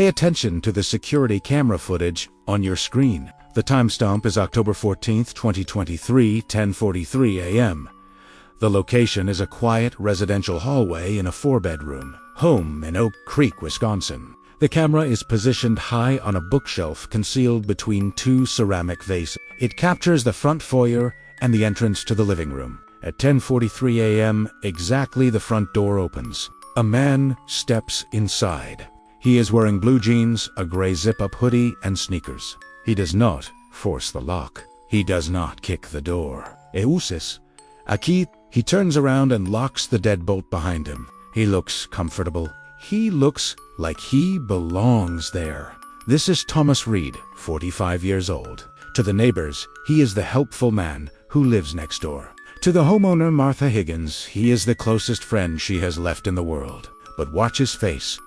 Pay attention to the security camera footage on your screen. The timestamp is October 14th, 2023, 10:43 a.m. The location is a quiet residential hallway in a 4-bedroom home in Oak Creek, Wisconsin. The camera is positioned high on a bookshelf concealed between 2 ceramic vases. It captures the front foyer and the entrance to the living room. At 10:43 a.m., exactly, the front door opens. A man steps inside. He is wearing blue jeans, a gray zip-up hoodie, and sneakers. He does not force the lock. He does not kick the door. Aquí, he turns around and locks the deadbolt behind him. He looks comfortable. He looks like he belongs there. This is Thomas Reed, 45 years old. To the neighbors, he is the helpful man who lives next door. To the homeowner, Martha Higgins, he is the closest friend she has left in the world. But watch his face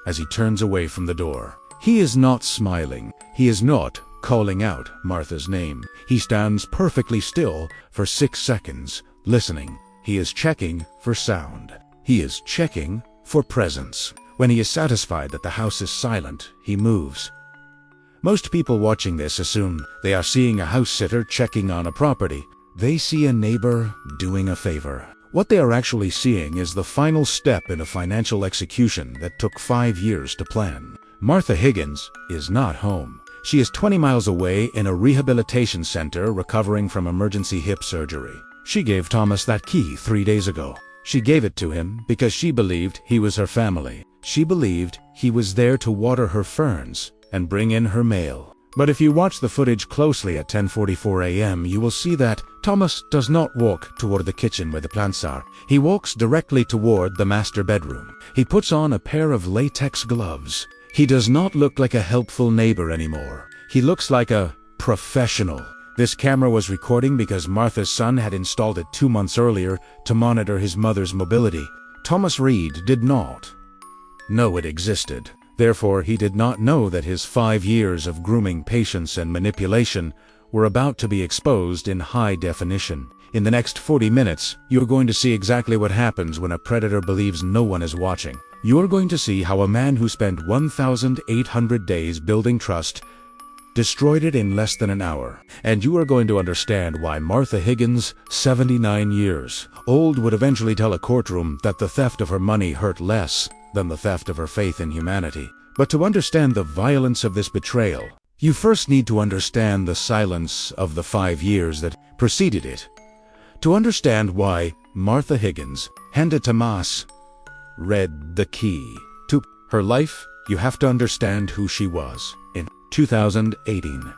as he turns away from the door. He is not smiling. He is not calling out Martha's name. He stands perfectly still for 6 seconds, listening. He is checking for sound. He is checking for presence. When he is satisfied that the house is silent, he moves. Most people watching this assume they are seeing a house sitter checking on a property. They see a neighbor doing a favor. What they are actually seeing is the final step in a financial execution that took 5 years to plan. Martha Higgins is not home. She is 20 miles away in a rehabilitation center recovering from emergency hip surgery. She gave Thomas that key 3 days ago. She gave it to him because she believed he was her family. She believed he was there to water her ferns and bring in her mail. But if you watch the footage closely at 10:44 a.m., you will see that Thomas does not walk toward the kitchen where the plants are. He walks directly toward the master bedroom. He puts on a pair of latex gloves. He does not look like a helpful neighbor anymore. He looks like a professional. This camera was recording because Martha's son had installed it 2 months earlier to monitor his mother's mobility. Thomas Reed did not know it existed. Therefore, he did not know that his 5 years of grooming patience and manipulation were about to be exposed in high definition. In the next 40 minutes, you're going to see exactly what happens when a predator believes no one is watching. You're going to see how a man who spent 1,800 days building trust destroyed it in less than an hour. And you are going to understand why Martha Higgins, 79 years old, would eventually tell a courtroom that the theft of her money hurt less than the theft of her faith in humanity. But to understand the violence of this betrayal, you first need to understand the silence of the 5 years that preceded it. To understand why Martha Higgins handed Thomas Reed the key to her life, you have to understand who she was. In 2018,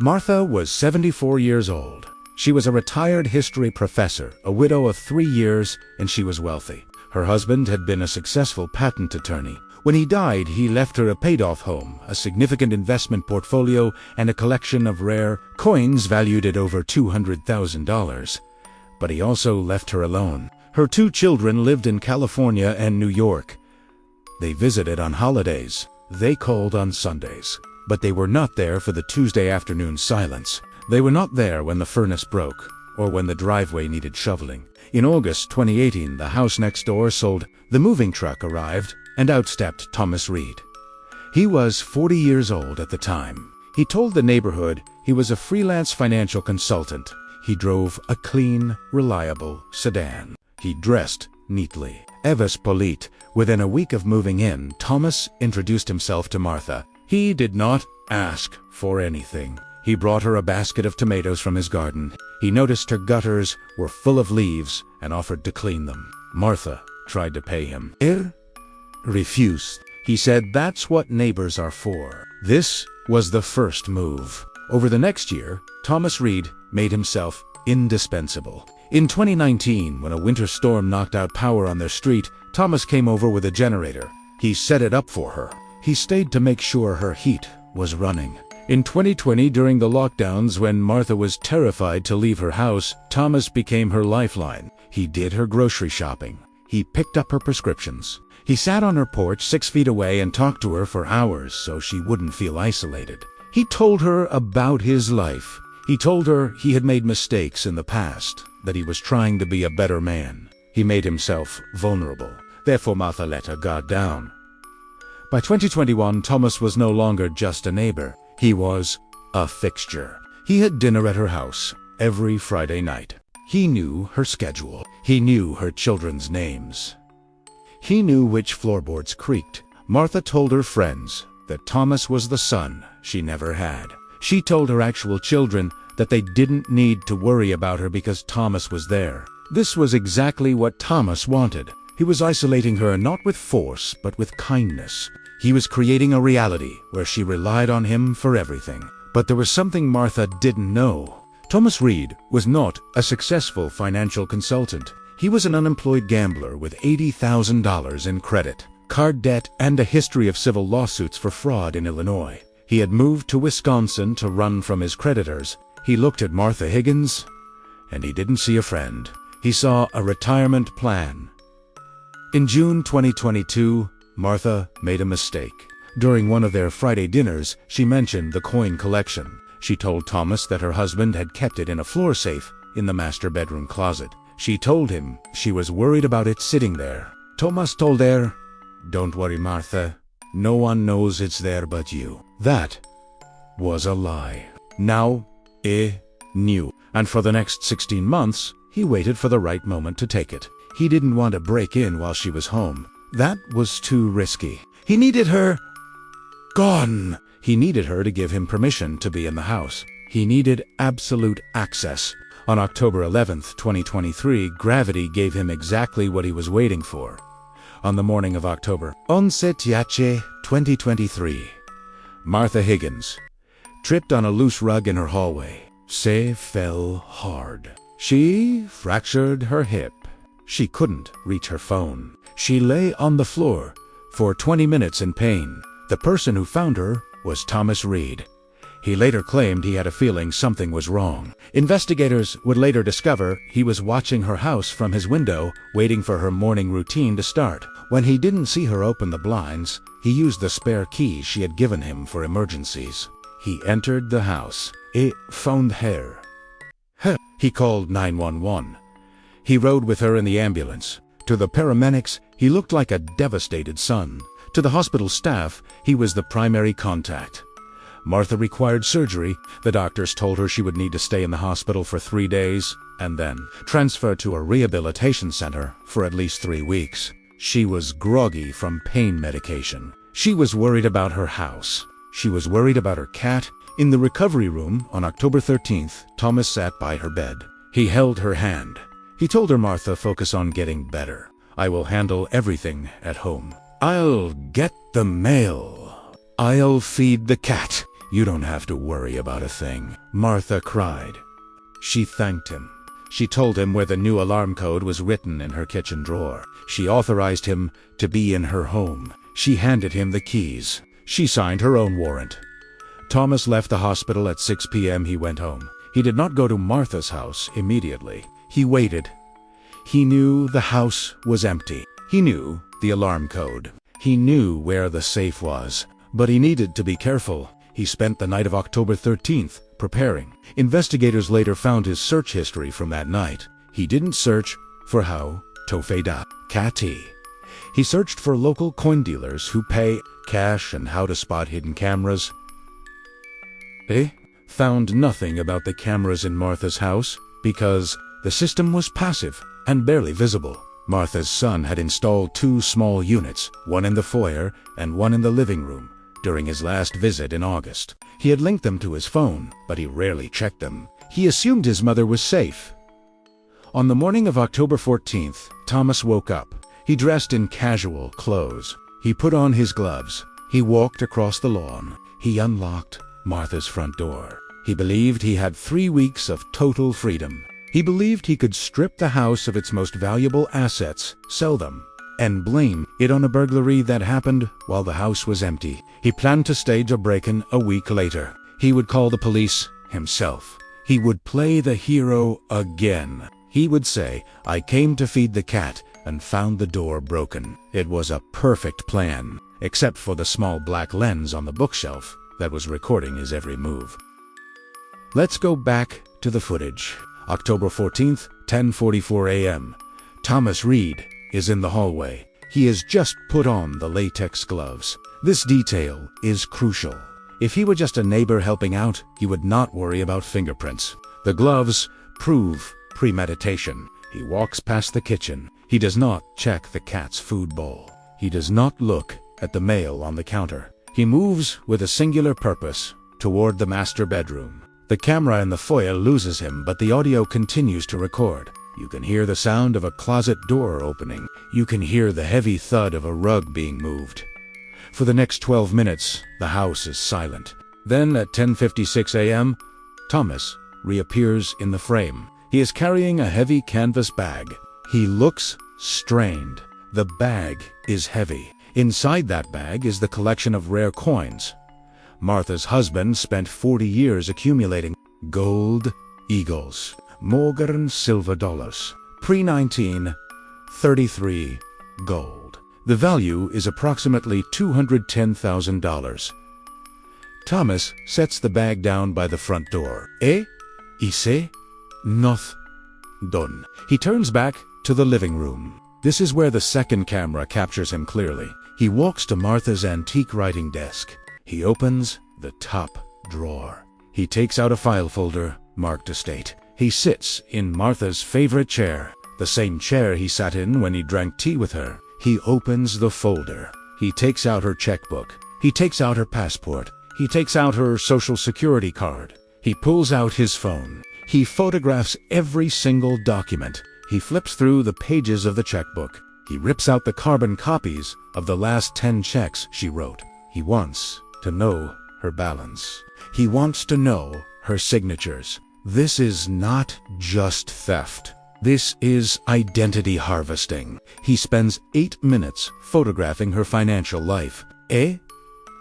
Martha was 74 years old. She was a retired history professor, a widow of 3 years, and she was wealthy. Her husband had been a successful patent attorney. When he died, he left her a paid-off home, a significant investment portfolio, and a collection of rare coins valued at over $200,000. But he also left her alone. Her 2 children lived in California and New York. They visited on holidays. They called on Sundays. But they were not there for the Tuesday afternoon silence. They were not there when the furnace broke, or when the driveway needed shoveling. In August 2018, the house next door sold. The moving truck arrived, and out stepped Thomas Reed. He was 40 years old at the time. He told the neighborhood he was a freelance financial consultant. He drove a clean, reliable sedan. He dressed neatly. Evis Polite. Within a week of moving in, Thomas introduced himself to Martha. He did not ask for anything. He brought her a basket of tomatoes from his garden. He noticed her gutters were full of leaves and offered to clean them. Martha tried to pay him. Refused. He said that's what neighbors are for. This was the first move. Over the next year, Thomas Reed made himself indispensable. In 2019, when a winter storm knocked out power on their street, Thomas came over with a generator. He set it up for her. He stayed to make sure her heat was running. In 2020, during the lockdowns, when Martha was terrified to leave her house, Thomas became her lifeline. He did her grocery shopping. He picked up her prescriptions. He sat on her porch 6 feet away and talked to her for hours so she wouldn't feel isolated. He told her about his life. He told her he had made mistakes in the past, that he was trying to be a better man. He made himself vulnerable. Therefore, Martha let her guard down. By 2021, Thomas was no longer just a neighbor. He was a fixture. He had dinner at her house every Friday night. He knew her schedule. He knew her children's names. He knew which floorboards creaked. Martha told her friends that Thomas was the son she never had. She told her actual children that they didn't need to worry about her because Thomas was there. This was exactly what Thomas wanted. He was isolating her not with force, but with kindness. He was creating a reality where she relied on him for everything. But there was something Martha didn't know. Thomas Reed was not a successful financial consultant. He was an unemployed gambler with $80,000 in credit, card debt, and a history of civil lawsuits for fraud in Illinois. He had moved to Wisconsin to run from his creditors. He looked at Martha Higgins, and he didn't see a friend. He saw a retirement plan. In June 2022, Martha made a mistake. During one of their Friday dinners, she mentioned the coin collection. She told Thomas that her husband had kept it in a floor safe in the master bedroom closet. She told him she was worried about it sitting there. Thomas told her, "Don't worry, Martha. No one knows it's there but you." That was a lie. Now, he knew. And for the next 16 months, he waited for the right moment to take it. He didn't want to break in while she was home. That was too risky. He needed her gone. He needed her to give him permission to be in the house. He needed absolute access. On October 11th, 2023, gravity gave him exactly what he was waiting for. On the morning of October 11, 2023, Martha Higgins tripped on a loose rug in her hallway. She fell hard. She fractured her hip. She couldn't reach her phone. She lay on the floor for 20 minutes in pain. The person who found her was Thomas Reed. He later claimed he had a feeling something was wrong. Investigators would later discover he was watching her house from his window, waiting for her morning routine to start. When he didn't see her open the blinds, he used the spare key she had given him for emergencies. He entered the house. He found her. He called 911. He rode with her in the ambulance. To the paramedics, he looked like a devastated son. To the hospital staff, he was the primary contact. Martha required surgery. The doctors told her she would need to stay in the hospital for 3 days and then transfer to a rehabilitation center for at least 3 weeks. She was groggy from pain medication. She was worried about her house. She was worried about her cat. In the recovery room on October 13th, Thomas sat by her bed. He held her hand. He told her, "Martha, focus on getting better. I will handle everything at home. I'll get the mail. I'll feed the cat. You don't have to worry about a thing." Martha cried. She thanked him. She told him where the new alarm code was written in her kitchen drawer. She authorized him to be in her home. She handed him the keys. She signed her own warrant. Thomas left the hospital at 6 p.m. He went home. He did not go to Martha's house immediately. He waited. He knew the house was empty. He knew the alarm code. He knew where the safe was. But he needed to be careful. He spent the night of October 13th preparing. Investigators later found his search history from that night. He didn't search for how Tofeda Kati. He searched for local coin dealers who pay cash and how to spot hidden cameras. He found nothing about the cameras in Martha's house because the system was passive and barely visible. Martha's son had installed 2 small units, one in the foyer and one in the living room, during his last visit in August. He had linked them to his phone, but he rarely checked them. He assumed his mother was safe. On the morning of October 14th, Thomas woke up. He dressed in casual clothes. He put on his gloves. He walked across the lawn. He unlocked Martha's front door. He believed he had 3 weeks of total freedom. He believed he could strip the house of its most valuable assets, sell them, and blame it on a burglary that happened while the house was empty. He planned to stage a break-in a week later. He would call the police himself. He would play the hero again. He would say, "I came to feed the cat and found the door broken." It was a perfect plan, except for the small black lens on the bookshelf that was recording his every move. Let's go back to the footage. October 14th, 10:44 a.m. Thomas Reed is in the hallway. He has just put on the latex gloves. This detail is crucial. If he were just a neighbor helping out, he would not worry about fingerprints. The gloves prove premeditation. He walks past the kitchen. He does not check the cat's food bowl. He does not look at the mail on the counter. He moves with a singular purpose toward the master bedroom. The camera in the foyer loses him, but the audio continues to record. You can hear the sound of a closet door opening. You can hear the heavy thud of a rug being moved. For the next 12 minutes, the house is silent. Then at 10:56 a.m., Thomas reappears in the frame. He is carrying a heavy canvas bag. He looks strained. The bag is heavy. Inside that bag is the collection of rare coins. Martha's husband spent 40 years accumulating gold eagles, Morgan silver dollars, pre-1933 gold. The value is approximately $210,000. Thomas sets the bag down by the front door. Ici, noth done. He turns back to the living room. This is where the second camera captures him clearly. He walks to Martha's antique writing desk. He opens the top drawer. He takes out a file folder marked estate. He sits in Martha's favorite chair, the same chair he sat in when he drank tea with her. He opens the folder. He takes out her checkbook. He takes out her passport. He takes out her social security card. He pulls out his phone. He photographs every single document. He flips through the pages of the checkbook. He rips out the carbon copies of the last 10 checks she wrote. He wants to know her balance. He wants to know her signatures. This is not just theft. This is identity harvesting. He spends 8 minutes photographing her financial life.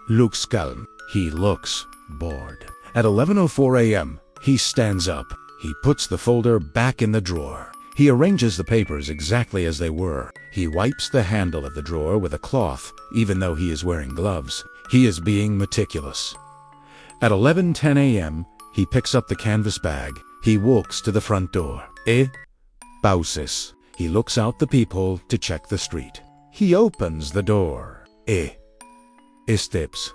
Looks calm. He looks bored. At 11:04 a.m., he stands up. He puts the folder back in the drawer. He arranges the papers exactly as they were. He wipes the handle of the drawer with a cloth, even though he is wearing gloves. He is being meticulous. At 11:10 a.m., he picks up the canvas bag. He walks to the front door. Pauses. He looks out the peephole to check the street. He opens the door. Steps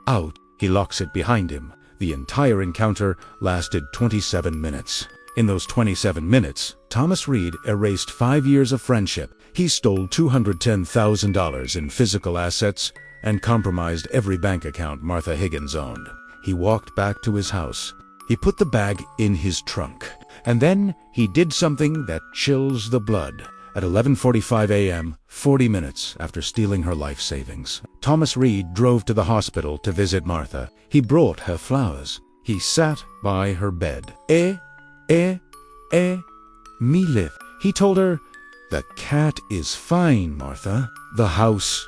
out. He locks it behind him. The entire encounter lasted 27 minutes. In those 27 minutes, Thomas Reed erased 5 years of friendship. He stole $210,000 in physical assets and compromised every bank account Martha Higgins owned. He walked back to his house. He put the bag in his trunk. And then he did something that chills the blood. At 11:45 a.m., 40 minutes after stealing her life savings, Thomas Reed drove to the hospital to visit Martha. He brought her flowers. He sat by her bed. Me live. He told her, "The cat is fine, Martha. The house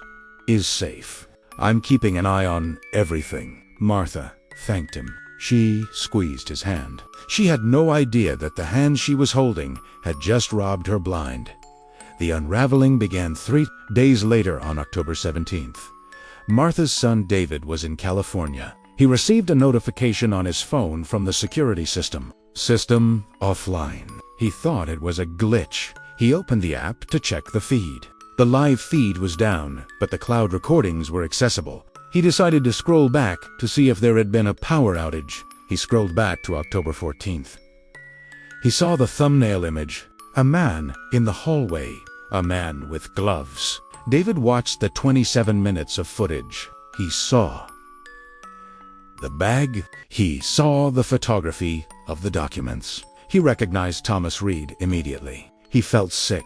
is safe. I'm keeping an eye on everything." Martha thanked him. She squeezed his hand. She had no idea that the hand she was holding had just robbed her blind. The unraveling began 3 days later on October 17th. Martha's son David was in California. He received a notification on his phone from the security system. System offline. He thought it was a glitch. He opened the app to check the feed. The live feed was down, but the cloud recordings were accessible. He decided to scroll back to see if there had been a power outage. He scrolled back to October 14th. He saw the thumbnail image. A man in the hallway. A man with gloves. David watched the 27 minutes of footage. He saw the bag. He saw the photography of the documents. He recognized Thomas Reed immediately. He felt sick.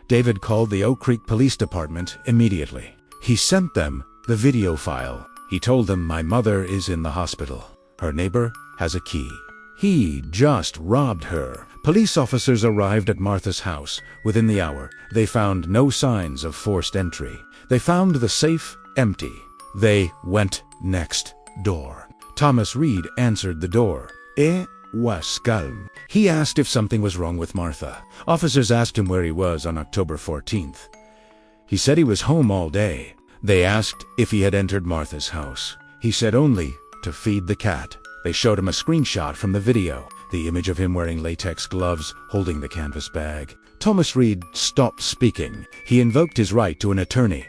David called the Oak Creek Police Department immediately. He sent them the video file. He told them, "My mother is in the hospital. Her neighbor has a key. He just robbed her." Police officers arrived at Martha's house. Within the hour, they found no signs of forced entry. They found the safe empty. They went next door. Thomas Reed answered the door. Was calm. He asked if something was wrong with Martha. Officers asked him where he was on October 14th. He said he was home all day. They asked if he had entered Martha's house. He said only to feed the cat. They showed him a screenshot from the video, the image of him wearing latex gloves, holding the canvas bag. Thomas Reed stopped speaking. He invoked his right to an attorney.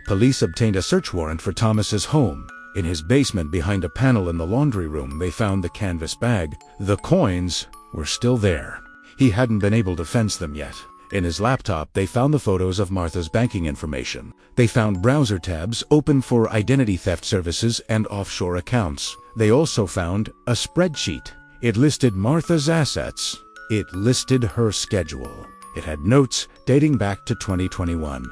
Police obtained a search warrant for Thomas's home. In his basement behind a panel in the laundry room, they found the canvas bag. The coins were still there. He hadn't been able to fence them yet. In his laptop, they found the photos of Martha's banking information. They found browser tabs open for identity theft services and offshore accounts. They also found a spreadsheet. It listed Martha's assets. It listed her schedule. It had notes dating back to 2021.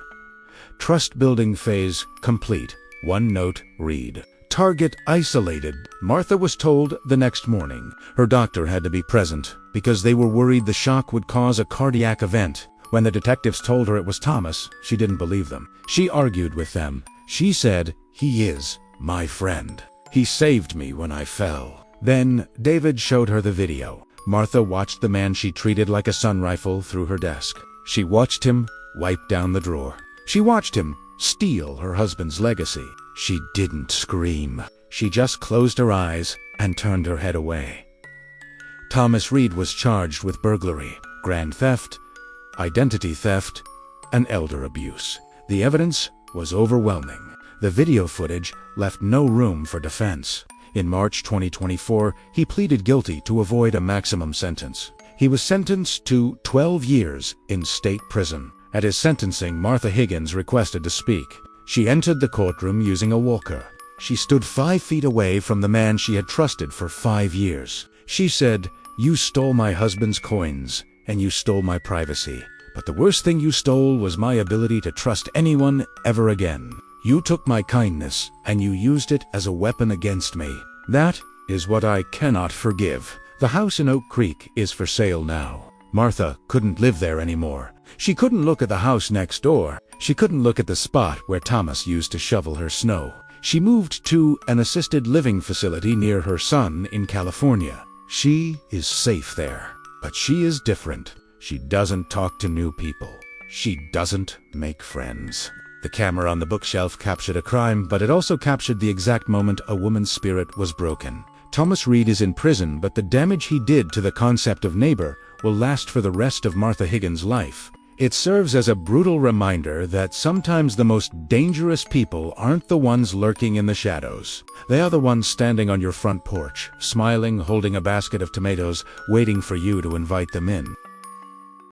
Trust building phase complete. One note read, "Target isolated." Martha was told the next morning. Her doctor had to be present because they were worried the shock would cause a cardiac event. When the detectives told her it was Thomas, she didn't believe them. She argued with them. She said, "He is my friend. He saved me when I fell." Then David showed her the video. Martha watched the man she treated like a stun rifle through her desk. She watched him wipe down the drawer. She watched him steal her husband's legacy. She didn't scream. She just closed her eyes and turned her head away. Thomas Reed was charged with burglary, grand theft, identity theft, and elder abuse. The evidence was overwhelming. The video footage left no room for defense. In March 2024, he pleaded guilty to avoid a maximum sentence. He was sentenced to 12 years in state prison. At his sentencing, Martha Higgins requested to speak. She entered the courtroom using a walker. She stood 5 feet away from the man she had trusted for 5 years. She said, "You stole my husband's coins, and you stole my privacy. But the worst thing you stole was my ability to trust anyone ever again. You took my kindness, and you used it as a weapon against me. That is what I cannot forgive." The house in Oak Creek is for sale now. Martha couldn't live there anymore. She couldn't look at the house next door. She couldn't look at the spot where Thomas used to shovel her snow. She moved to an assisted living facility near her son in California. She is safe there, but she is different. She doesn't talk to new people. She doesn't make friends. The camera on the bookshelf captured a crime, but it also captured the exact moment a woman's spirit was broken. Thomas Reed is in prison, but the damage he did to the concept of neighbor will last for the rest of Martha Higgins' life. It serves as a brutal reminder that sometimes the most dangerous people aren't the ones lurking in the shadows. They are the ones standing on your front porch, smiling, holding a basket of tomatoes, waiting for you to invite them in.